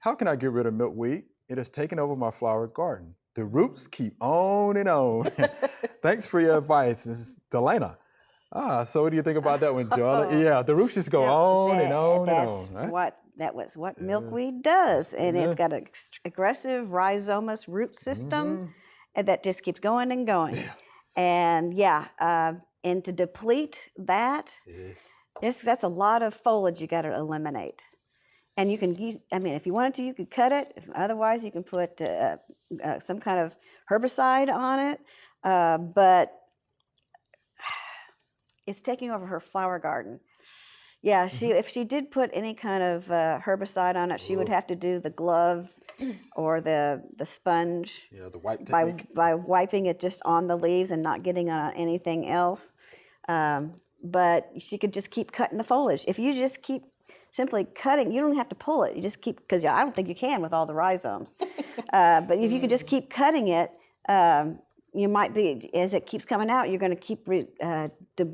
how can I get rid of milkweed? It has taken over my flower garden. The roots keep on and on. Thanks for your advice. This is Delana. So what do you think about that one, Joellen? Yeah, the roots just go on and on and on. Right? That was what milkweed does, and it's got an aggressive rhizomatous root system, and that just keeps going and going. Yeah. And and to deplete that, that's a lot of foliage you got to eliminate. And if you wanted to, you could cut it. Otherwise, you can put some kind of herbicide on it. But it's taking over her flower garden. Yeah, if she did put any kind of herbicide on it, she would have to do the glove or the sponge. Yeah, the wipe technique. By wiping it just on the leaves and not getting on anything else. But she could just keep cutting the foliage. If you just keep simply cutting, you don't have to pull it. You just keep, because I don't think you can with all the rhizomes. But if you could just keep cutting it, you might be, as it keeps coming out, you're going to keep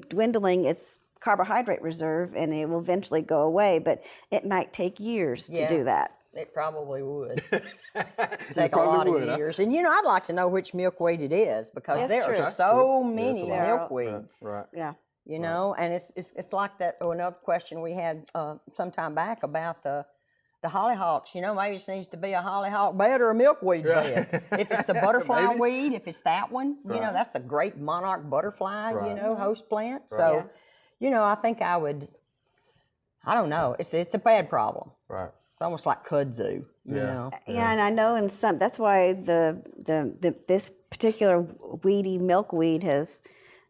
dwindling its carbohydrate reserve, and it will eventually go away. But it might take years to do that. It probably would take a lot of years. And I'd like to know which milkweed it is, because there are so many milkweeds. Right. Yeah. And it's like that. Another question we had some time back about the hollyhocks. Maybe it needs to be a hollyhock bed or a milkweed bed. If it's the butterfly weed, if it's that one, that's the great monarch butterfly, host plant. So, I think I would. I don't know. It's a bad problem. Right. It's almost like kudzu. Yeah, and I know in some. That's why this particular weedy milkweed has,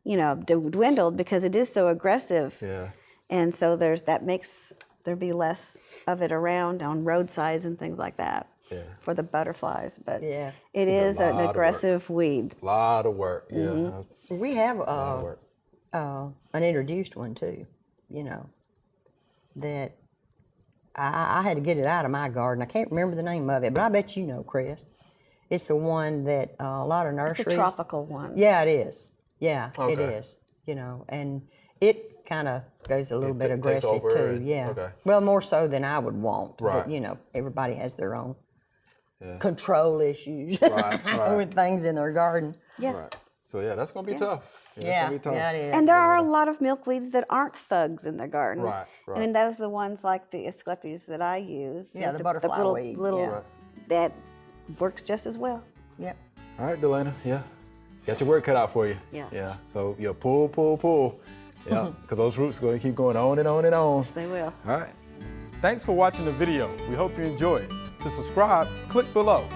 dwindled, because it is so aggressive. Yeah. And so that makes there be less of it around on roadsides and things like that. Yeah. For the butterflies, but it is an aggressive weed. A lot of work. Yeah. We have an introduced one too. That I had to get it out of my garden. I can't remember the name of it, but I bet you know, Chris. It's the one that a lot of nurseries. It's a tropical one. Yeah, it is. Yeah, it is. And it kind of goes a little bit aggressive too. Yeah. Okay. Well, more so than I would want. Right. But everybody has their own control issues right. with things in their garden. Yeah. Right. So that's gonna be tough. Yeah, it's gonna be tough. It is. And there are a lot of milkweeds that aren't thugs in their garden. Right. I mean, those are the ones like the Asclepias that I use. Yeah, the butterfly weed. That works just as well. Yep. All right, Delana. Yeah. Got your work cut out for you. Yeah. Yeah. So pull. Yeah. Because those roots are going to keep going on and on and on. Yes, they will. All right. Thanks for watching the video. We hope you enjoy it. To subscribe, click below.